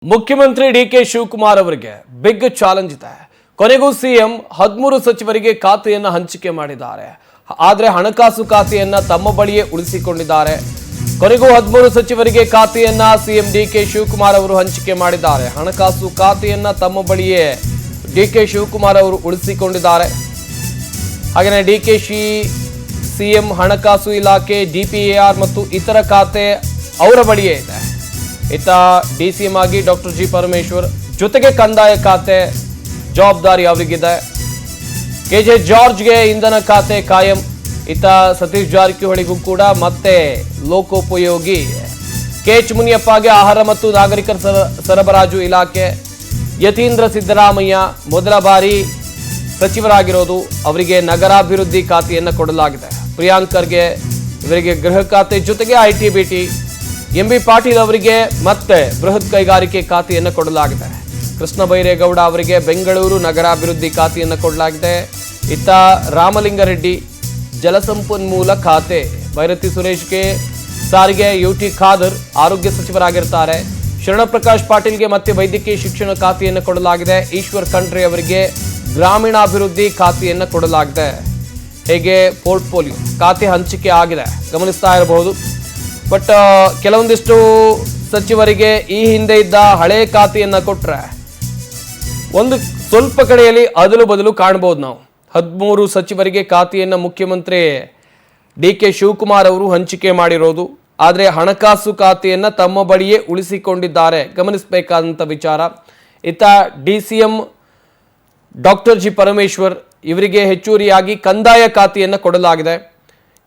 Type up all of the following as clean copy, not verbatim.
ಮುಖ್ಯಮಂತ್ರಿ ಡಿಕೆ ಶಿವಕುಮಾರ್ ಅವರಿಗೆ big challenge ಇದೆ. ಕೊನೆಗೂ ಸಿಎಂ 13 ಸಚಿವರಿಗೆ ಖಾತೆಯನ್ನು ಹಂಚಿಕೆ ಮಾಡಿದ್ದಾರೆ. ಆದರೆ ಹಣಕಾಸು ಖಾತೆಯನ್ನ ತಮ್ಮ ಬಳಿಯೇ ಉಳಿಸಿಕೊಂಡಿದ್ದಾರೆ. ಕೊನೆಗೂ 13 ಸಚಿವರಿಗೆ ಖಾತೆಯನ್ನ ಸಿಎಂ ಡಿಕೆ ಶಿವಕುಮಾರ್ ಅವರು ಹಂಚಿಕೆ ಮಾಡಿದ್ದಾರೆ. ಹಣಕಾಸು ಖಾತೆಯನ್ನ ತಮ್ಮ ಬಳಿಯೇ ಡಿಕೆ ಶಿವಕುಮಾರ್ ಅವರು ಉಳಿಸಿಕೊಂಡಿದ್ದಾರೆ. ಹಾಗೆಯೇ ಡಿಕೆಶಿ ಸಿಎಂ ಹಣಕಾಸು ಇಲಾಖೆ, ಡಿಪಿಎಆರ್ ಮತ್ತು ಇತರ ಖಾತೆ ಅವರ ಬಳಿಯೇ ಇದೆ. ಇತ್ತ ಡಿಸಿಎಂ ಆಗಿ ಡಾಕ್ಟರ್ ಜಿ ಪರಮೇಶ್ವರ್, ಜೊತೆಗೆ ಕಂದಾಯ ಖಾತೆ ಜವಾಬ್ದಾರಿ ಅವರಿಗಿದೆ. ಕೆಜೆ ಜಾರ್ಜ್ಗೆ ಇಂಧನ ಖಾತೆ ಕಾಯಂ. ಇತ್ತ ಸತೀಶ್ ಜಾರಕಿಹೊಳಿಗೂ ಕೂಡ ಮತ್ತೆ ಲೋಕೋಪಯೋಗಿ. ಕೆಎಚ್ ಮುನಿಯಪ್ಪಗೆ ಆಹಾರ ಮತ್ತು ನಾಗರಿಕ ಸರಬರಾಜು ಇಲಾಖೆ. ಯತೀಂದ್ರ ಸಿದ್ದರಾಮಯ್ಯ ಮೊದಲ ಬಾರಿ ಸಚಿವರಾಗಿರೋದು, ಅವರಿಗೆ ನಗರಾಭಿವೃದ್ಧಿ ಖಾತೆಯನ್ನು ಕೊಡಲಾಗಿದೆ. ಪ್ರಿಯಾಂಕ್ ಖರ್ಗೆ ಇವರಿಗೆ ಗೃಹ ಖಾತೆ, ಜೊತೆಗೆ ಐಟಿ ಬಿಟಿ. ಎಂಬಿ ಪಾಟೀಲ್ ಅವರಿಗೆ ಮತ್ತೆ ಬೃಹತ್ ಕೈಗಾರಿಕೆ ಖಾತೆಯನ್ನು ಕೊಡಲಾಗಿದೆ. ಕೃಷ್ಣ ಬೈರೇಗೌಡ ಅವರಿಗೆ ಬೆಂಗಳೂರು ನಗರಾಭಿವೃದ್ಧಿ ಖಾತೆಯನ್ನು ಕೊಡಲಾಗಿದೆ. ಇತ್ತ ರಾಮಲಿಂಗಾರೆಡ್ಡಿ ಜಲಸಂಪನ್ಮೂಲ ಖಾತೆ, ಭೈರತಿ ಸುರೇಶ್ಗೆ ಸಾರಿಗೆ, ಯುಟಿ ಖಾದರ್ ಆರೋಗ್ಯ ಸಚಿವರಾಗಿರ್ತಾರೆ. ಶರಣಪ್ರಕಾಶ್ ಪಾಟೀಲ್ಗೆ ಮತ್ತೆ ವೈದ್ಯಕೀಯ ಶಿಕ್ಷಣ ಖಾತೆಯನ್ನು ಕೊಡಲಾಗಿದೆ. ಈಶ್ವರ್ ಖಂಡ್ರೆ ಅವರಿಗೆ ಗ್ರಾಮೀಣಾಭಿವೃದ್ಧಿ ಖಾತೆಯನ್ನು ಕೊಡಲಾಗಿದೆ. ಹೇಗೆ ಪೋರ್ಟ್ಫೋಲಿಯೋ ಖಾತೆ ಹಂಚಿಕೆ ಆಗಿದೆ ಗಮನಿಸ್ತಾ ಇರಬಹುದು. ಬಟ್ ಕೆಲವೊಂದಿಷ್ಟು ಸಚಿವರಿಗೆ ಈ ಹಿಂದೆ ಇದ್ದ ಹಳೆ ಖಾತೆಯನ್ನ ಕೊಟ್ರೆ ಒಂದು ಸ್ವಲ್ಪ ಕಡೆಯಲ್ಲಿ ಅದಲು ಬದಲು ಕಾಣಬಹುದು. ನಾವು 13 ಸಚಿವರಿಗೆ ಖಾತೆಯನ್ನು ಮುಖ್ಯಮಂತ್ರಿ ಡಿಕೆ ಶಿವಕುಮಾರ್ ಅವರು ಹಂಚಿಕೆ ಮಾಡಿರೋದು, ಆದರೆ ಹಣಕಾಸು ಖಾತೆಯನ್ನ ತಮ್ಮ ಬಳಿಯೇ ಉಳಿಸಿಕೊಂಡಿದ್ದಾರೆ. ಗಮನಿಸಬೇಕಾದಂಥ ವಿಚಾರ. ಇತ್ತ ಡಿಸಿಎಂ ಡಾಕ್ಟರ್ ಜಿ ಪರಮೇಶ್ವರ್ ಇವರಿಗೆ ಹೆಚ್ಚುವರಿಯಾಗಿ ಕಂದಾಯ ಖಾತೆಯನ್ನು ಕೊಡಲಾಗಿದೆ.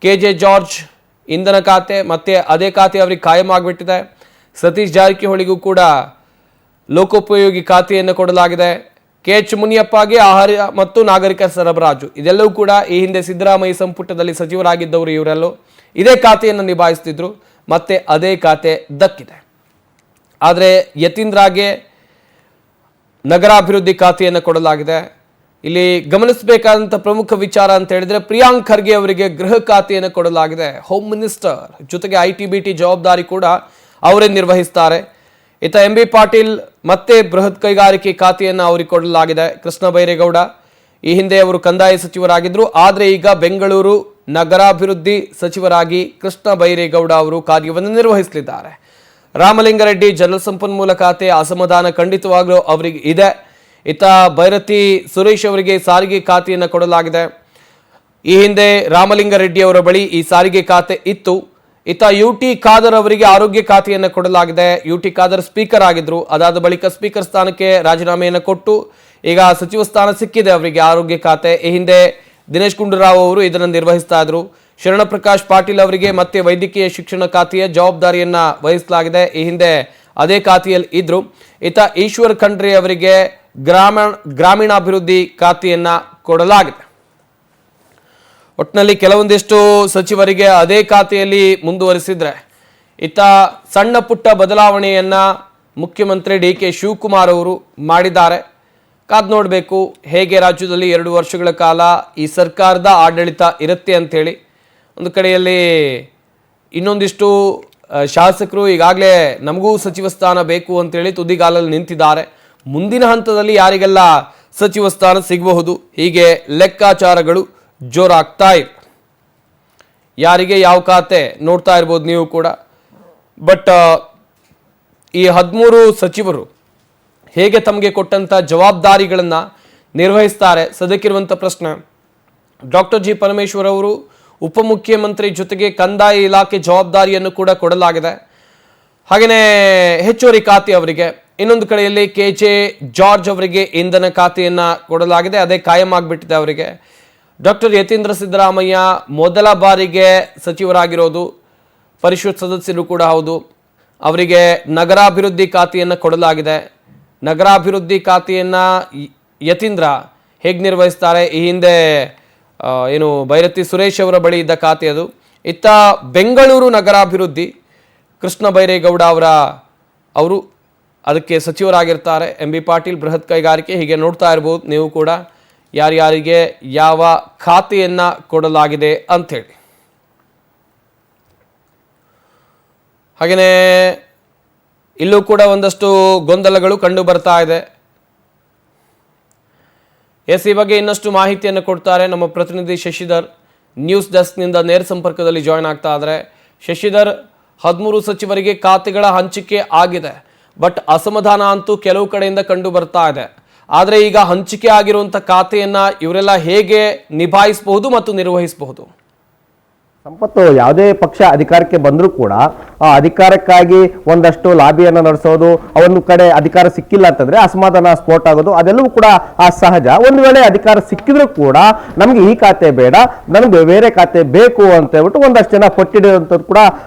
ಕೆಜೆ ಜಾರ್ಜ್ ಇಂಧನ ಖಾತೆ, ಮತ್ತೆ ಅದೇ ಖಾತೆ ಅವರಿಗೆ ಕಾಯಂ ಆಗಿಬಿಟ್ಟಿದೆ. ಸತೀಶ್ ಜಾರಕಿಹೊಳಿಗೂ ಕೂಡ ಲೋಕೋಪಯೋಗಿ ಖಾತೆಯನ್ನು ಕೊಡಲಾಗಿದೆ. ಕೆಎಚ್ ಮುನಿಯಪ್ಪಗೆ ಆಹಾರ ಮತ್ತು ನಾಗರಿಕ ಸರಬರಾಜು. ಇದೆಲ್ಲವೂ ಕೂಡ ಈ ಹಿಂದೆ ಸಿದ್ದರಾಮಯ್ಯ ಸಂಪುಟದಲ್ಲಿ ಸಚಿವರಾಗಿದ್ದವರು ಇವರೆಲ್ಲೂ ಇದೇ ಖಾತೆಯನ್ನು ನಿಭಾಯಿಸ್ತಿದ್ರು. ಮತ್ತೆ ಅದೇ ಖಾತೆ ದಕ್ಕಿದೆ. ಆದರೆ ಯತೀಂದ್ರಗೆ ನಗರಾಭಿವೃದ್ಧಿ ಖಾತೆಯನ್ನು ಕೊಡಲಾಗಿದೆ. ಇಲ್ಲಿ ಗಮನಿಸಬೇಕಾದಂಥ ಪ್ರಮುಖ ವಿಚಾರ ಅಂತ ಹೇಳಿದ್ರೆ, ಪ್ರಿಯಾಂಕ್ ಖರ್ಗೆ ಅವರಿಗೆ ಗೃಹ ಖಾತೆಯನ್ನು ಕೊಡಲಾಗಿದೆ. ಹೋಮ್ ಮಿನಿಸ್ಟರ್, ಜೊತೆಗೆ ಐಟಿ ಬಿಟಿ ಜವಾಬ್ದಾರಿ ಕೂಡ ಅವರೇ ನಿರ್ವಹಿಸ್ತಾರೆ. ಇತ್ತ ಎಂಬಿ ಪಾಟೀಲ್ ಮತ್ತೆ ಬೃಹತ್ ಕೈಗಾರಿಕೆ ಖಾತೆಯನ್ನು ಅವರಿಗೆ ಕೊಡಲಾಗಿದೆ. ಕೃಷ್ಣ ಬೈರೇಗೌಡ ಈ ಹಿಂದೆ ಅವರು ಕಂದಾಯ ಸಚಿವರಾಗಿದ್ದರು, ಆದರೆ ಈಗ ಬೆಂಗಳೂರು ನಗರಾಭಿವೃದ್ಧಿ ಸಚಿವರಾಗಿ ಕೃಷ್ಣ ಬೈರೇಗೌಡ ಅವರು ಕಾರ್ಯವನ್ನು ನಿರ್ವಹಿಸಲಿದ್ದಾರೆ. ರಾಮಲಿಂಗಾರೆಡ್ಡಿ ಜಲಸಂಪನ್ಮೂಲ ಖಾತೆ, ಅಸಮಾಧಾನ ಖಂಡಿತವಾಗಲೂ ಅವರಿಗೆ ಇದೆ. ಇತ್ತ ಭೈರತಿ ಸುರೇಶ್ ಅವರಿಗೆ ಸಾರಿಗೆ ಖಾತೆಯನ್ನು ಕೊಡಲಾಗಿದೆ. ಈ ಹಿಂದೆ ರಾಮಲಿಂಗಾರೆಡ್ಡಿ ಅವರ ಬಳಿ ಈ ಸಾರಿಗೆ ಖಾತೆ ಇತ್ತು. ಇತ್ತ ಯುಟಿ ಖಾದರ್ ಅವರಿಗೆ ಆರೋಗ್ಯ ಖಾತೆಯನ್ನು ಕೊಡಲಾಗಿದೆ. ಯುಟಿ ಖಾದರ್ ಸ್ಪೀಕರ್ ಆಗಿದ್ರು, ಅದಾದ ಬಳಿಕ ಸ್ಪೀಕರ್ ಸ್ಥಾನಕ್ಕೆ ರಾಜೀನಾಮೆಯನ್ನು ಕೊಟ್ಟು ಈಗ ಸಚಿವ ಸ್ಥಾನ ಸಿಕ್ಕಿದೆ ಅವರಿಗೆ, ಆರೋಗ್ಯ ಖಾತೆ. ಈ ಹಿಂದೆ ದಿನೇಶ್ ಗುಂಡೂರಾವ್ ಅವರು ಇದನ್ನು ನಿರ್ವಹಿಸ್ತಾ ಇದ್ರು. ಶರಣಪ್ರಕಾಶ್ ಪಾಟೀಲ್ ಅವರಿಗೆ ಮತ್ತೆ ವೈದ್ಯಕೀಯ ಶಿಕ್ಷಣ ಖಾತೆಯ ಜವಾಬ್ದಾರಿಯನ್ನ ವಹಿಸಲಾಗಿದೆ. ಈ ಹಿಂದೆ ಅದೇ ಖಾತೆಯಲ್ಲಿ ಇದ್ರು. ಇತ್ತ ಈಶ್ವರ್ ಖಂಡ್ರೆ ಅವರಿಗೆ ಗ್ರಾಮೀಣಾಭಿವೃದ್ಧಿ ಖಾತೆಯನ್ನ ಕೊಡಲಾಗಿದೆ. ಒಟ್ಟಿನಲ್ಲಿ ಕೆಲವೊಂದಿಷ್ಟು ಸಚಿವರಿಗೆ ಅದೇ ಖಾತೆಯಲ್ಲಿ ಮುಂದುವರಿಸಿದ್ರೆ, ಇತ್ತ ಸಣ್ಣ ಪುಟ್ಟ ಬದಲಾವಣೆಯನ್ನ ಮುಖ್ಯಮಂತ್ರಿ ಡಿಕೆ ಶಿವಕುಮಾರ್ ಅವರು ಮಾಡಿದ್ದಾರೆ. ಕಾದ್ ನೋಡಬೇಕು ಹೇಗೆ ರಾಜ್ಯದಲ್ಲಿ 2 ವರ್ಷಗಳ ಕಾಲ ಈ ಸರ್ಕಾರದ ಆಡಳಿತ ಇರುತ್ತೆ ಅಂಥೇಳಿ. ಒಂದು ಕಡೆಯಲ್ಲಿ ಇನ್ನೊಂದಿಷ್ಟು ಶಾಸಕರು ಈಗಾಗಲೇ ನಮಗೂ ಸಚಿವ ಸ್ಥಾನ ಬೇಕು ಅಂತೇಳಿ ತುದಿಗಾಲಲ್ಲಿ ನಿಂತಿದ್ದಾರೆ. ಮುಂದಿನ ಹಂತದಲ್ಲಿ ಯಾರಿಗೆಲ್ಲ ಸಚಿವ ಸ್ಥಾನ ಸಿಗಬಹುದು, ಹೀಗೆ ಲೆಕ್ಕಾಚಾರಗಳು ಜೋರಾಗ್ತಾ ಇದೆ. ಯಾರಿಗೆ ಯಾವ ಖಾತೆ ನೋಡ್ತಾ ಇರ್ಬೋದು ನೀವು ಕೂಡ. ಬಟ್ ಈ 13 ಸಚಿವರು ಹೇಗೆ ತಮಗೆ ಕೊಟ್ಟಂಥ ಜವಾಬ್ದಾರಿಗಳನ್ನು ನಿರ್ವಹಿಸ್ತಾರೆ ಸದ್ಯಕ್ಕಿರುವಂಥ ಪ್ರಶ್ನೆ. ಡಾಕ್ಟರ್ ಜಿ ಪರಮೇಶ್ವರ್ ಅವರು ಉಪಮುಖ್ಯಮಂತ್ರಿ, ಜೊತೆಗೆ ಕಂದಾಯ ಇಲಾಖೆ ಜವಾಬ್ದಾರಿಯನ್ನು ಕೂಡ ಕೊಡಲಾಗಿದೆ. ಹಾಗೆಯೇ ಹೆಚ್ಚುವರಿ ಖಾತೆ ಅವರಿಗೆ. ಇನ್ನೊಂದು ಕಡೆಯಲ್ಲಿ ಕೆಜೆ ಜಾರ್ಜ್ ಅವರಿಗೆ ಇಂಧನ ಖಾತೆಯನ್ನು ಕೊಡಲಾಗಿದೆ, ಅದೇ ಕಾಯಂ ಆಗಿಬಿಟ್ಟಿದೆ ಅವರಿಗೆ. ಡಾಕ್ಟರ್ ಯತೀಂದ್ರ ಸಿದ್ದರಾಮಯ್ಯ ಮೊದಲ ಬಾರಿಗೆ ಸಚಿವರಾಗಿರೋದು, ಪರಿಷತ್ ಸದಸ್ಯರು ಕೂಡ ಹೌದು. ಅವರಿಗೆ ನಗರಾಭಿವೃದ್ಧಿ ಖಾತೆಯನ್ನು ಕೊಡಲಾಗಿದೆ. ನಗರಾಭಿವೃದ್ಧಿ ಖಾತೆಯನ್ನು ಯತೀಂದ್ರ ಹೇಗೆ ನಿರ್ವಹಿಸ್ತಾರೆ, ಈ ಹಿಂದೆ ಏನು ಭೈರತಿ ಸುರೇಶ್ ಅವರ ಬಳಿ ಇದ್ದ ಖಾತೆ ಅದು. ಇತ್ತ ಬೆಂಗಳೂರು ನಗರಾಭಿವೃದ್ಧಿ ಕೃಷ್ಣ ಬೈರೇಗೌಡ ಅವರು ಅದಕ್ಕೆ ಸಚಿವರಾಗಿರ್ತಾರೆ. ಎಂಬಿ ಪಾಟೀಲ್ ಬೃಹತ್ ಕೈಗಾರಿಕೆ. ಹೀಗೆ ನೋಡ್ತಾ ಇರ್ಬೋದು ನೀವು ಕೂಡ ಯಾರ್ಯಾರಿಗೆ ಯಾವ ಖಾತೆಯನ್ನು ಕೊಡಲಾಗಿದೆ ಅಂಥೇಳಿ. ಹಾಗೆಯೇ ಇಲ್ಲೂ ಕೂಡ ಒಂದಷ್ಟು ಗೊಂದಲಗಳು ಕಂಡು ಬರ್ತಾ ಇದೆ. ಎಸ್, ಈ ಬಗ್ಗೆ ಇನ್ನಷ್ಟು ಮಾಹಿತಿಯನ್ನು ಕೊಡ್ತಾರೆ ನಮ್ಮ ಪ್ರತಿನಿಧಿ ಶಶಿಧರ್. ನ್ಯೂಸ್ ಡೆಸ್ಕ್ನಿಂದ ನೇರ ಸಂಪರ್ಕದಲ್ಲಿ ಜಾಯ್ನ್ ಆಗ್ತಾ ಇದ್ದಾರೆ. ಶಶಿಧರ್, 13 ಸಚಿವರಿಗೆ ಖಾತೆಗಳ ಹಂಚಿಕೆ ಆಗಿದೆ, ಬಟ್ ಅಸಮಾಧಾನ ಅಂತೂ ಕೆಲವು ಕಡೆಯಿಂದ ಕಂಡು ಬರ್ತಾ ಇದೆ. ಆದರೆ ಈಗ ಹಂಚಿಕೆ ಆಗಿರುವಂಥ ಖಾತೆಯನ್ನ ಇವರೆಲ್ಲ ಹೇಗೆ ನಿಭಾಯಿಸಬಹುದು ಮತ್ತು ನಿರ್ವಹಿಸಬಹುದು? ಸಂಪತ್ತು ಯಾವುದೇ ಪಕ್ಷ ಅಧಿಕಾರಕ್ಕೆ ಬಂದರೂ ಕೂಡ ಆ ಅಧಿಕಾರಕ್ಕಾಗಿ ಒಂದಷ್ಟು ಲಾಬಿಯನ್ನು ನಡೆಸೋದು, ಒಂದು ಕಡೆ ಅಧಿಕಾರ ಸಿಕ್ಕಿಲ್ಲ ಅಂತಂದ್ರೆ ಅಸಮಾಧಾನ ಸ್ಫೋಟ ಆಗೋದು, ಅದೆಲ್ಲವೂ ಕೂಡ ಸಹಜ. ಒಂದು ವೇಳೆ ಅಧಿಕಾರ ಸಿಕ್ಕಿದ್ರು ಕೂಡ ನಮ್ಗೆ ಈ ಖಾತೆ ಬೇಡ, ನಮ್ಗೆ ಬೇರೆ ಖಾತೆ ಬೇಕು ಅಂತ ಹೇಳ್ಬಿಟ್ಟು ಒಂದಷ್ಟು ಜನ ಪಟ್ಟಿಡುವಂಥದ್ದು ಕೂಡ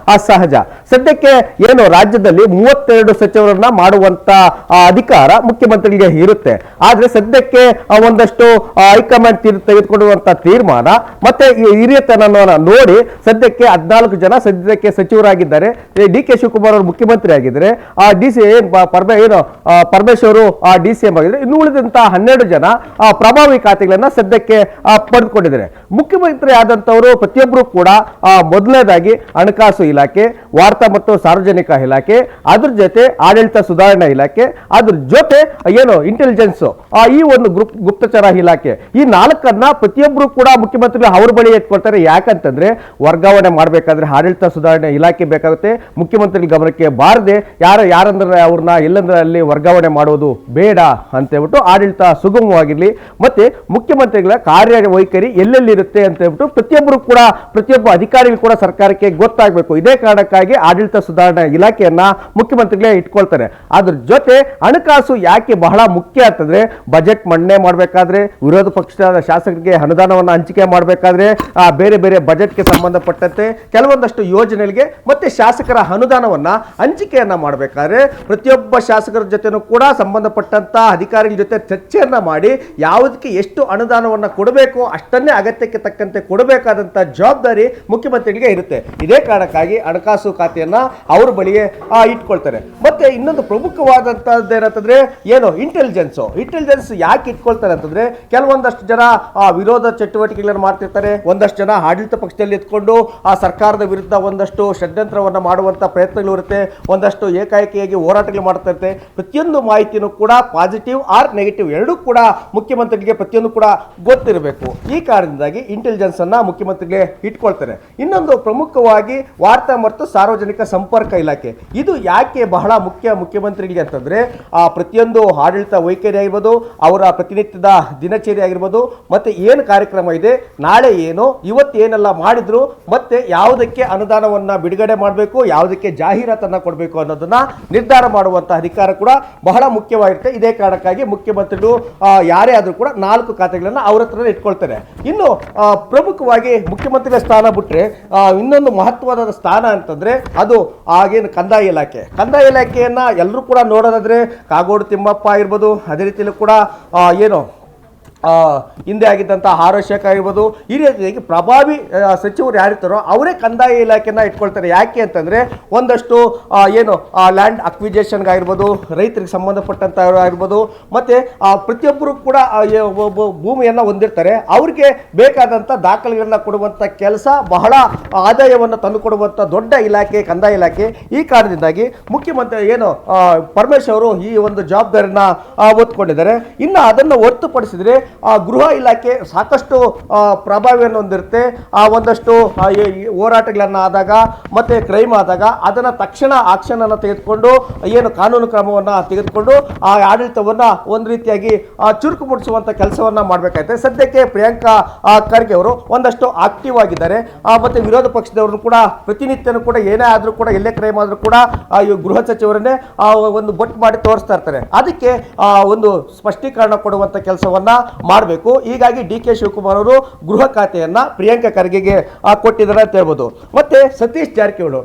ಸಹಜ. ಸದ್ಯಕ್ಕೆ ಏನು ರಾಜ್ಯದಲ್ಲಿ 32 ಸಚಿವರನ್ನ ಮಾಡುವಂತ ಅಧಿಕಾರ ಮುಖ್ಯಮಂತ್ರಿಗೆ ಇರುತ್ತೆ. ಆದ್ರೆ ಸದ್ಯಕ್ಕೆ ಒಂದಷ್ಟು ಹೈಕಮಾಂಡ್ ತೆಗೆದುಕೊಳ್ಳುವಂತ ತೀರ್ಮಾನ ಮತ್ತೆ ಈ ಹಿರಿಯತನವನ್ನು ನೋಡಿ ಸದ್ಯಕ್ಕೆ 14 ಜನ ಸದ್ಯಕ್ಕೆ ಸಚಿವರಾಗಿದ್ದಾರೆ. ಡಿ.ಕೆ. ಶಿವಕುಮಾರ್ ಅವರು ಮುಖ್ಯಮಂತ್ರಿ ಆಗಿದ್ದಾರೆ. ಪರಮೇಶ್ವರು ಡಿ.ಸಿ.ಎಂ ಆಗಿದ್ದಾರೆ. ಇನ್ನು ಉಳಿದಂತಹ 12 ಜನ ಪ್ರಭಾವಿ ಖಾತೆಗಳನ್ನ ಸದ್ಯಕ್ಕೆ ಪಡೆದುಕೊಂಡಿದ್ದಾರೆ. ಮುಖ್ಯಮಂತ್ರಿ ಆದಂತವರು ಪ್ರತಿಯೊಬ್ಬರು ಕೂಡ ಮೊದಲನೇದಾಗಿ ಹಣಕಾಸು ಇಲಾಖೆ, ವಾರ್ತಾ ಮತ್ತು ಸಾರ್ವಜನಿಕ ಇಲಾಖೆ, ಅದ್ರ ಜೊತೆ ಆಡಳಿತ ಸುಧಾರಣಾ ಇಲಾಖೆ, ಅದ್ರ ಜೊತೆ ಏನು ಇಂಟೆಲಿಜೆನ್ಸ್, ಈ ಒಂದು ಗುಪ್ತಚರ ಇಲಾಖೆ, ಈ 4 ಪ್ರತಿಯೊಬ್ಬರು ಕೂಡ ಮುಖ್ಯಮಂತ್ರಿಗಳು ಅವ್ರ ಬಳಿ ಎತ್ಕೊಳ್ತಾರೆ. ಯಾಕಂತಂದ್ರೆ ವರ್ಗಾವಣೆ ಮಾಡಬೇಕಾದ್ರೆ ಆಡಳಿತ ಸುಧಾರಣೆ ಇಲಾಖೆ ಬೇಕಾಗುತ್ತೆ. ಮುಖ್ಯಮಂತ್ರಿ ಗಮನಕ್ಕೆ ಬಾರದೆ ಯಾರಂದ್ರೆ ಅವ್ರನ್ನ ಎಲ್ಲಂದ್ರೆ ಅಲ್ಲಿ ವರ್ಗಾವಣೆ ಮಾಡೋದು ಬೇಡ ಅಂತ ಹೇಳ್ಬಿಟ್ಟು ಆಡಳಿತ ಸುಗಮವಾಗಿರ್ಲಿ, ಮತ್ತೆ ಮುಖ್ಯಮಂತ್ರಿಗಳ ಕಾರ್ಯವೈಖರಿ ಎಲ್ಲೆಲ್ಲಿರುತ್ತೆ ಅಂತ ಹೇಳ್ಬಿಟ್ಟು ಪ್ರತಿಯೊಬ್ಬ ಅಧಿಕಾರಿಗಳು ಕೂಡ ಸರ್ಕಾರಕ್ಕೆ ಗೊತ್ತಾಗಬೇಕು. ಇದೇ ಕಾರಣಕ್ಕಾಗಿ ಆಡಳಿತ ಸುಧಾರಣಾ ಇಲಾಖೆಯನ್ನ ಮುಖ್ಯಮಂತ್ರಿಗಳೇ ಇಟ್ಕೊಳ್ತಾರೆ. ಅದ್ರ ಜೊತೆ ಹಣಕಾಸು ಯಾಕೆ ಬಹಳ ಮುಖ್ಯ ಅಂತಂದ್ರೆ ಬಜೆಟ್ ಮಂಡನೆ ಮಾಡಬೇಕಾದ್ರೆ, ವಿರೋಧ ಪಕ್ಷದ ಶಾಸಕರಿಗೆ ಅನುದಾನವನ್ನು ಹಂಚಿಕೆ ಮಾಡಬೇಕಾದ್ರೆ, ಬೇರೆ ಬೇರೆ ಬಜೆಟ್ಗೆ ಸಂಬಂಧಪಟ್ಟಂತೆ ಕೆಲವೊಂದಷ್ಟು ಯೋಜನೆಗಳಿಗೆ ಮತ್ತೆ ಶಾಸಕರ ಅನುದಾನವನ್ನ ಹಂಚಿಕೆಯನ್ನ ಮಾಡಬೇಕಾದ್ರೆ ಪ್ರತಿಯೊಬ್ಬ ಶಾಸಕರ ಜೊತೆನೂ ಕೂಡ ಸಂಬಂಧಪಟ್ಟಂತ ಅಧಿಕಾರಿಗಳ ಜೊತೆ ಚರ್ಚೆಯನ್ನ ಮಾಡಿ ಯಾವುದಕ್ಕೆ ಎಷ್ಟು ಅನುದಾನವನ್ನ ಕೊಡಬೇಕು ಅಷ್ಟನ್ನೇ ಅಗತ್ಯಕ್ಕೆ ತಕ್ಕಂತೆ ಕೊಡಬೇಕಾದಂತ ಜವಾಬ್ದಾರಿ ಮುಖ್ಯಮಂತ್ರಿಗಳಿಗೆ ಇರುತ್ತೆ. ಇದೇ ಕಾರಣಕ್ಕಾಗಿ ಹಣಕಾಸು ಖಾತೆಯನ್ನ ಅವ್ರ ಬಳಿಗೆ ಇಟ್ಕೊಳ್ತಾರೆ. ಮತ್ತೆ ಇನ್ನೊಂದು ಪ್ರಮುಖವಾದಂತದ್ದು ಏನಂತಂದ್ರೆ ಏನು ಇಂಟೆಲಿಜೆನ್ಸ್ ಯಾಕೆ ಇಟ್ಕೊಳ್ತಾರೆ ಅಂತಂದ್ರೆ ಕೆಲವೊಂದಷ್ಟು ಜನ ವಿರೋಧ ಚಟುವಟಿಕೆಗಳನ್ನು ಮಾಡ್ತಿರ್ತಾರೆ, ಒಂದಷ್ಟು ಜನ ಆಡಳಿತ ಪಕ್ಷದಲ್ಲಿ ಎತ್ಕೊಂಡು ಆ ಸರ್ಕಾರದ ವಿರುದ್ಧ ಒಂದಷ್ಟು ಷಡ್ಯಂತ್ರವನ್ನು ಮಾಡುವಂತ ಪ್ರಯತ್ನಗಳು ಇರುತ್ತೆ, ಒಂದಷ್ಟು ಏಕಾಏಕಿಯಾಗಿ ಹೋರಾಟಗಳು ಮಾಡ್ತಾ ಇರುತ್ತೆ. ಪ್ರತಿಯೊಂದು ಮಾಹಿತಿನೂ ಕೂಡ ಪಾಸಿಟಿವ್ ಆರ್ ನೆಗೆಟಿವ್ ಎರಡೂ ಕೂಡ ಮುಖ್ಯಮಂತ್ರಿಗೆ ಪ್ರತಿಯೊಂದು ಕೂಡ ಗೊತ್ತಿರಬೇಕು. ಈ ಕಾರಣದಿಂದಾಗಿ ಇಂಟೆಲಿಜೆನ್ಸ್ ಅನ್ನ ಮುಖ್ಯಮಂತ್ರಿಗೆ ಇಟ್ಕೊಳ್ತಾರೆ. ಇನ್ನೊಂದು ಪ್ರಮುಖವಾಗಿ ವಾರ್ತಾ ಮತ್ತು ಸಾರ್ವಜನಿಕ ಸಂಪರ್ಕ ಇಲಾಖೆ, ಇದು ಯಾಕೆ ಬಹಳ ಮುಖ್ಯ ಮುಖ್ಯಮಂತ್ರಿಗೆ ಅಂತಂದ್ರೆ ಪ್ರತಿಯೊಂದು ಆಡಳಿತ ವೈಖರಿ ಆಗಿರ್ಬೋದು, ಅವರ ಪ್ರತಿನಿತ್ಯದ ದಿನಚರಿ ಆಗಿರ್ಬೋದು, ಮತ್ತೆ ಏನು ಕಾರ್ಯಕ್ರಮ ಇದೆ, ನಾಳೆ ಏನು, ಇವತ್ತು ಏನೆಲ್ಲ ಮಾಡಿದ್ರು, ಮತ್ತೆ ಯಾವುದಕ್ಕೆ ಅನುದಾನವನ್ನ ಬಿಡುಗಡೆ ಮಾಡಬೇಕು, ಯಾವುದಕ್ಕೆ ಜಾಹೀರಾತನ್ನ ಕೊಡಬೇಕು ಅನ್ನೋದನ್ನ ನಿರ್ಧಾರ ಮಾಡುವಂತ ಅಧಿಕಾರ ಕೂಡ ಬಹಳ ಮುಖ್ಯವಾಗಿರುತ್ತೆ. ಇದೇ ಕಾರಣಕ್ಕಾಗಿ ಮುಖ್ಯಮಂತ್ರಿಗಳು ಯಾರೇ ಆದ್ರೂ ಕೂಡ 4 ಖಾತೆಗಳನ್ನ ಅವ್ರ ಹತ್ರ ಇಟ್ಕೊಳ್ತಾರೆ. ಇನ್ನು ಪ್ರಮುಖವಾಗಿ ಮುಖ್ಯಮಂತ್ರಿಗಳ ಸ್ಥಾನ ಬಿಟ್ರೆ ಇನ್ನೊಂದು ಮಹತ್ವದ ಸ್ಥಾನ ಅಂತಂದ್ರೆ ಅದು ಆಗೇನು ಕಂದಾಯ ಇಲಾಖೆಯನ್ನ ಎಲ್ಲರೂ ಕೂಡ ನೋಡೋದಾದ್ರೆ ಕಾಗೋಡು ತಿಮ್ಮಪ್ಪ ಇರ್ಬೋದು, ಅದೇ ರೀತಿಯಲ್ಲಿ ಕೂಡ ಏನು ಹಿಂದೆ ಆಗಿದ್ದಂಥ ಆರೋಗ್ಯ ಆಗಿರ್ಬೋದು, ಈ ರೀತಿಯಾಗಿ ಪ್ರಭಾವಿ ಸಚಿವರು ಯಾರಿರ್ತಾರೋ ಅವರೇ ಕಂದಾಯ ಇಲಾಖೆನ ಇಟ್ಕೊಳ್ತಾರೆ. ಯಾಕೆ ಅಂತಂದ್ರೆ ಒಂದಷ್ಟು ಏನು ಲ್ಯಾಂಡ್ ಅಕ್ವಿಜೇಷನ್ಗಾಗಿರ್ಬೋದು, ರೈತರಿಗೆ ಸಂಬಂಧಪಟ್ಟಂತ ಆಗಿರ್ಬೋದು, ಮತ್ತೆ ಪ್ರತಿಯೊಬ್ಬರು ಕೂಡ ಭೂಮಿಯನ್ನು ಹೊಂದಿರ್ತಾರೆ, ಅವ್ರಿಗೆ ಬೇಕಾದಂಥ ದಾಖಲೆಗಳನ್ನ ಕೊಡುವಂಥ ಕೆಲಸ, ಬಹಳ ಆದಾಯವನ್ನು ತಂದುಕೊಡುವಂಥ ದೊಡ್ಡ ಇಲಾಖೆ ಕಂದಾಯ ಇಲಾಖೆ. ಈ ಕಾರಣದಿಂದಾಗಿ ಮುಖ್ಯಮಂತ್ರಿ ಏನು ಪರಮೇಶ್ವರ್ ಅವರು ಈ ಒಂದು ಜವಾಬ್ದಾರಿನ ಒತ್ಕೊಂಡಿದ್ದಾರೆ. ಇನ್ನು ಅದನ್ನು ಹೊರತುಪಡಿಸಿದ್ರೆ ಗೃಹ ಇಲಾಖೆ ಸಾಕಷ್ಟು ಪ್ರಭಾವಿಯನ್ನು ಹೊಂದಿರುತ್ತೆ. ಒಂದಷ್ಟು ಹೋರಾಟಗಳನ್ನ ಆದಾಗ ಮತ್ತೆ ಕ್ರೈಮ್ ಆದಾಗ ಅದನ್ನ ತಕ್ಷಣ ಆಕ್ಷನ್ ಅನ್ನು ತೆಗೆದುಕೊಂಡು ಏನು ಕಾನೂನು ಕ್ರಮವನ್ನ ತೆಗೆದುಕೊಂಡು ಆ ಆಡಳಿತವನ್ನ ಒಂದು ರೀತಿಯಾಗಿ ಚುರುಕು ಮುಡಿಸುವಂತ ಕೆಲಸವನ್ನ ಮಾಡಬೇಕಾಗುತ್ತೆ. ಸದ್ಯಕ್ಕೆ ಪ್ರಿಯಾಂಕಾ ಖರ್ಗೆ ಅವರು ಒಂದಷ್ಟು ಆಕ್ಟಿವ್ ಆಗಿದ್ದಾರೆ. ಮತ್ತೆ ವಿರೋಧ ಪಕ್ಷದವರು ಕೂಡ ಪ್ರತಿನಿತ್ಯನೂ ಕೂಡ ಏನೇ ಆದ್ರೂ ಕೂಡ ಎಲ್ಲೇ ಕ್ರೈಮ್ ಆದ್ರೂ ಕೂಡ ಗೃಹ ಸಚಿವರನ್ನೇ ಒಂದು ಬೊಟ್ಟು ಮಾಡಿ ತೋರಿಸ್ತಾ ಇರ್ತಾರೆ. ಅದಕ್ಕೆ ಒಂದು ಸ್ಪಷ್ಟೀಕರಣ ಕೊಡುವಂತ ಕೆಲಸವನ್ನ ಮಾಡಬೇಕು. ಹೀಗಾಗಿ ಡಿ.ಕೆ. ಶಿವಕುಮಾರ್ ಅವರು ಗೃಹ ಖಾತೆಯನ್ನ ಪ್ರಿಯಾಂಕಾ ಖರ್ಗೆಗೆ ಕೊಟ್ಟಿದ್ದಾರೆ ಅಂತ ಹೇಳ್ಬೋದು. ಮತ್ತೆ ಸತೀಶ್ ಜಾರಕಿಹೊಳಿ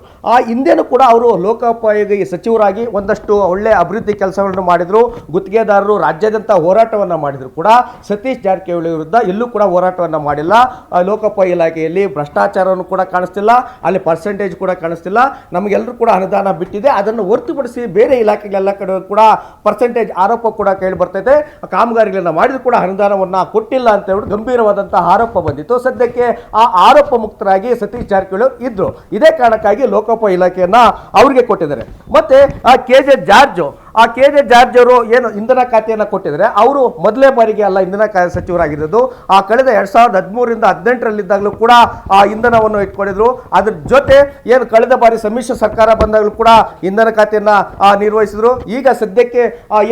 ಹಿಂದೆನೂ ಕೂಡ ಅವರು ಲೋಕೋಪಯೋಗಿ ಸಚಿವರಾಗಿ ಒಂದಷ್ಟು ಒಳ್ಳೆ ಅಭಿವೃದ್ಧಿ ಕೆಲಸಗಳನ್ನು ಮಾಡಿದ್ರು, ಗುತ್ತಿಗೆದಾರರು ರಾಜ್ಯಾದ್ಯಂತ ಹೋರಾಟವನ್ನ ಮಾಡಿದ್ರು ಕೂಡ ಸತೀಶ್ ಜಾರಕಿಹೊಳಿ ವಿರುದ್ಧ ಎಲ್ಲೂ ಕೂಡ ಹೋರಾಟವನ್ನ ಮಾಡಿಲ್ಲ. ಲೋಕೋಪಯೋಗಿ ಇಲಾಖೆಯಲ್ಲಿ ಭ್ರಷ್ಟಾಚಾರವನ್ನು ಕೂಡ ಕಾಣಿಸ್ತಿಲ್ಲ, ಅಲ್ಲಿ ಪರ್ಸೆಂಟೇಜ್ ಕೂಡ ಕಾಣಿಸ್ತಿಲ್ಲ. ನಮಗೆಲ್ಲರೂ ಕೂಡ ಅನುದಾನ ಬಿಟ್ಟಿದೆ, ಅದನ್ನು ಹೊರತುಪಡಿಸಿ ಬೇರೆ ಇಲಾಖೆಗಳೆಲ್ಲ ಕಡೆ ಕೂಡ ಪರ್ಸೆಂಟೇಜ್ ಆರೋಪ ಕೂಡ ಕೇಳಿ ಬರ್ತೈತೆ. ಕಾಮಗಾರಿಗಳನ್ನ ಮಾಡಿದ್ರು ಕೂಡ ಅನುದಾನವನ್ನ ಕೊಟ್ಟಿಲ್ಲ ಅಂತ ಹೇಳಿ ಗಂಭೀರವಾದಂತಹ ಆರೋಪ ಬಂದಿತ್ತು. ಸದ್ಯಕ್ಕೆ ಆ ಆರೋಪ ಮುಕ್ತರಾಗಿ ಸತೀಶ್ ಜಾರಕಿಹೊಳಿ ಇದ್ರು. ಇದೇ ಕಾರಣಕ್ಕಾಗಿ ಲೋಕ ವಿಕೋಪ ಇಲಾಖೆಯನ್ನ ಅವ್ರಿಗೆ ಕೊಟ್ಟಿದ್ದಾರೆ. ಮತ್ತೆ KJ ಜಾರ್ಜ್ ಜಾರ್ಜ್ ಅವರು ಏನು ಇಂಧನ ಖಾತೆಯನ್ನ ಕೊಟ್ಟಿದ್ದಾರೆ, ಅವರು ಮೊದಲೇ ಬಾರಿಗೆ ಅಲ್ಲ ಇಂಧನ ಸಚಿವರಾಗಿರೋದು. ಕಳೆದ 2013ರಿಂದ 18ರಲ್ಲಿದ್ದಾಗಲೂ ಕೂಡ ಇಂಧನವನ್ನು ಇಟ್ಕೊಂಡಿದ್ರು. ಅದ್ರ ಜೊತೆ ಏನು ಕಳೆದ ಬಾರಿ ಸಮ್ಮಿಶ್ರ ಸರ್ಕಾರ ಬಂದಾಗಲೂ ಕೂಡ ಇಂಧನ ಖಾತೆಯನ್ನ ನಿರ್ವಹಿಸಿದ್ರು. ಈಗ ಸದ್ಯಕ್ಕೆ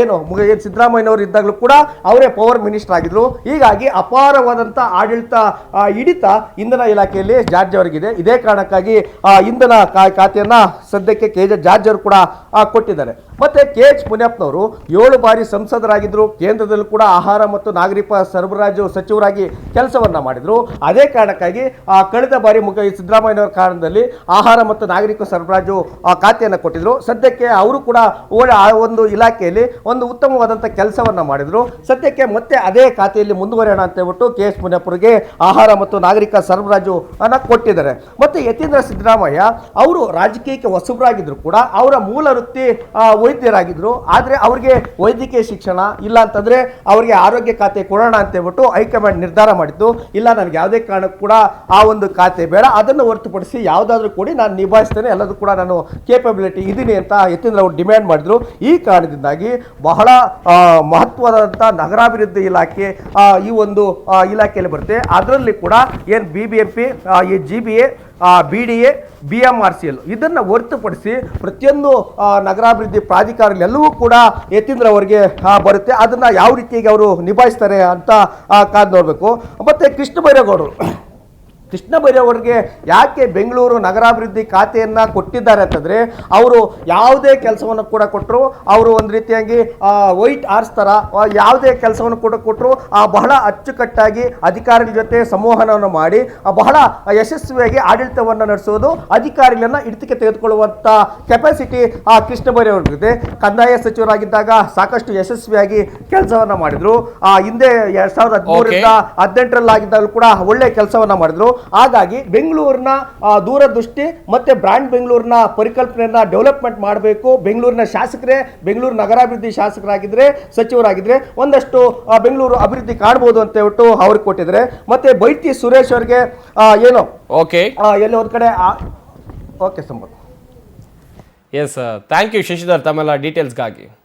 ಏನು ಸಿದ್ದರಾಮಯ್ಯನವರು ಇದ್ದಾಗಲೂ ಕೂಡ ಅವರೇ ಪವರ್ ಮಿನಿಸ್ಟರ್ ಆಗಿದ್ರು. ಹೀಗಾಗಿ ಅಪಾರವಾದಂತ ಆಡಳಿತ ಹಿಡಿತ ಇಂಧನ ಇಲಾಖೆಯಲ್ಲಿ ಜಾರ್ಜ್ ಅವರಿಗಿದೆ. ಇದೇ ಕಾರಣಕ್ಕಾಗಿ ಇಂಧನ ಖಾತೆಯನ್ನ ಸದ್ಯಕ್ಕೆ KJ ಜಾರ್ಜ್ ಅವರು ಕೂಡ ಕೊಟ್ಟಿದ್ದಾರೆ. ಮತ್ತೆ KH ಮುನಿಯಪ್ಪನವರು 7 ಬಾರಿ ಸಂಸದರಾಗಿದ್ರು. ಕೇಂದ್ರದಲ್ಲೂ ಕೂಡ ಆಹಾರ ಮತ್ತು ನಾಗರಿಕ ಸರಬರಾಜು ಸಚಿವರಾಗಿ ಕೆಲಸವನ್ನ ಮಾಡಿದ್ರು. ಅದೇ ಕಾರಣಕ್ಕಾಗಿ ಕಳೆದ ಬಾರಿ ಸಿದ್ದರಾಮಯ್ಯನವರ ಕಾರಣದಲ್ಲಿ ಆಹಾರ ಮತ್ತು ನಾಗರಿಕ ಸರಬರಾಜು ಖಾತೆಯನ್ನು ಕೊಟ್ಟಿದ್ರು. ಸದ್ಯಕ್ಕೆ ಅವರು ಕೂಡ ಆ ಒಂದು ಇಲಾಖೆಯಲ್ಲಿ ಒಂದು ಉತ್ತಮವಾದಂಥ ಕೆಲಸವನ್ನ ಮಾಡಿದ್ರು. ಸದ್ಯಕ್ಕೆ ಮತ್ತೆ ಅದೇ ಖಾತೆಯಲ್ಲಿ ಮುಂದುವರಿಯೋಣ ಅಂತ ಹೇಳ್ಬಿಟ್ಟು KH ಮುನಿಯಪ್ಪರಿಗೆ ಆಹಾರ ಮತ್ತು ನಾಗರಿಕ ಸರಬರಾಜು ಅನ್ನ ಕೊಟ್ಟಿದ್ದಾರೆ. ಮತ್ತೆ ಯತೀಂದ್ರ ಸಿದ್ದರಾಮಯ್ಯ ಅವರು ರಾಜಕೀಯಕ್ಕೆ ಹೊಸಬರಾಗಿದ್ರು ಕೂಡ ಅವರ ಮೂಲ ವೃತ್ತಿ ವೈದ್ಯರಾಗಿದ್ರು. ಆದರೆ ಅವರಿಗೆ ವೈದ್ಯಕೀಯ ಶಿಕ್ಷಣ ಇಲ್ಲ ಅಂತಂದ್ರೆ ಅವರಿಗೆ ಆರೋಗ್ಯ ಖಾತೆ ಕೊಡೋಣ ಅಂತ ಹೇಳ್ಬಿಟ್ಟು ಹೈಕಮಾಂಡ್ ನಿರ್ಧಾರ ಮಾಡಿದ್ದು. ಇಲ್ಲ, ನನಗೆ ಯಾವುದೇ ಕಾರಣಕ್ಕೂ ಕೂಡ ಆ ಒಂದು ಖಾತೆ ಬೇಡ, ಅದನ್ನು ಹೊರತುಪಡಿಸಿ ಯಾವುದಾದ್ರೂ ಕೊಡಿ, ನಾನು ನಿಭಾಯಿಸ್ತೇನೆ, ಎಲ್ಲದೂ ಕೂಡ ನಾನು ಕೇಪಬಿಲಿಟಿ ಇದೀನಿ ಅಂತ ಯತೀಂದ್ರ ಅವರು ಡಿಮ್ಯಾಂಡ್ ಮಾಡಿದ್ರು. ಈ ಕಾರಣದಿಂದಾಗಿ ಬಹಳ ಮಹತ್ವದಂತ ನಗರಾಭಿವೃದ್ಧಿ ಇಲಾಖೆ ಈ ಒಂದು ಇಲಾಖೆಯಲ್ಲಿ ಬರುತ್ತೆ. ಅದರಲ್ಲಿ ಕೂಡ ಏನು BBMP, ಈ GBA, BDA, BMRCL ಇದನ್ನು ಹೊರತುಪಡಿಸಿ ಪ್ರತಿಯೊಂದು ನಗರಾಭಿವೃದ್ಧಿ ಪ್ರಾಧಿಕಾರ ಎಲ್ಲವೂ ಕೂಡ ಯತೀಂದ್ರ ಅವರಿಗೆ ಬರುತ್ತೆ. ಅದನ್ನ ಯಾವ ರೀತಿಯಾಗಿ ಅವರು ನಿಭಾಯಿಸ್ತಾರೆ ಅಂತ ಕಾದು ನೋಡಬೇಕು. ಮತ್ತೆ ಕೃಷ್ಣ ಬೈರೇಗೌಡರಿಗೆ ಯಾಕೆ ಬೆಂಗಳೂರು ನಗರಾಭಿವೃದ್ಧಿ ಖಾತೆಯನ್ನ ಕೊಟ್ಟಿದ್ದಾರೆ ಅಂತಂದ್ರೆ, ಅವರು ಯಾವುದೇ ಕೆಲಸವನ್ನು ಕೂಡ ಕೊಟ್ಟರು ಅವರು ಒಂದು ರೀತಿಯಾಗಿ ವೈಟ್ ಆರ್ಸ್ ತರ ಯಾವುದೇ ಕೆಲಸವನ್ನು ಕೂಡ ಕೊಟ್ಟರು ಬಹಳ ಅಚ್ಚುಕಟ್ಟಾಗಿ ಅಧಿಕಾರಿಗಳ ಜೊತೆ ಸಂವಹನವನ್ನು ಮಾಡಿ ಬಹಳ ಯಶಸ್ವಿಯಾಗಿ ಆಡಳಿತವನ್ನು ನಡೆಸುವುದು, ಅಧಿಕಾರಿಗಳನ್ನ ಹಿಡಿತಕ್ಕೆ ತೆಗೆದುಕೊಳ್ಳುವಂತ ಕೆಪಾಸಿಟಿ ಕೃಷ್ಣ ಬೈರೇಗೌಡರಿಗಿದೆ. ಕಂದಾಯ ಸಚಿವರಾಗಿದ್ದಾಗ ಸಾಕಷ್ಟು ಯಶಸ್ವಿಯಾಗಿ ಕೆಲಸವನ್ನ ಮಾಡಿದ್ರು. ಹಿಂದೆ 2013ರಿಂದ 18ರಲ್ಲಾಗಿದ್ದಾಗಲೂ ಕೂಡ ಒಳ್ಳೆ ಕೆಲಸವನ್ನ ಮಾಡಿದ್ರು. ಹಾಗಾಗಿ ಬೆಂಗಳೂರಿನ ದೂರದೃಷ್ಟಿ ಮತ್ತೆ ಬ್ರಾಂಡ್ ಬೆಂಗಳೂರಿನ ಪರಿಕಲ್ಪನೆಯನ್ನ ಡೆವಲಪ್ಮೆಂಟ್ ಮಾಡಬೇಕು. ಬೆಂಗಳೂರಿನ ಶಾಸಕರೇ ಬೆಂಗಳೂರು ನಗರಾಭಿವೃದ್ಧಿ ಶಾಸಕರಾಗಿದ್ರೆ, ಸಚಿವರಾಗಿದ್ರೆ ಒಂದಷ್ಟು ಬೆಂಗಳೂರು ಅಭಿವೃದ್ಧಿ ಕಾಣಬಹುದು ಅಂತ ಹೇಳ್ಬಿಟ್ಟು ಅವ್ರಿಗೆ ಕೊಟ್ಟಿದ್ದಾರೆ. ಮತ್ತೆ ಬೈತಿ ಸುರೇಶ್ ಅವರಿಗೆ ಏನು ಎಲ್ಲಿ ಒಂದ್ ಕಡೆ ಓಕೆ ಸಂಬಂಧ. ಎಸ್, ಥ್ಯಾಂಕ್ ಯು ಶಶಿಧರ್ ತಮ್ಮೆಲ್ಲ ಡೀಟೇಲ್ಸ್ಗಾಗಿ.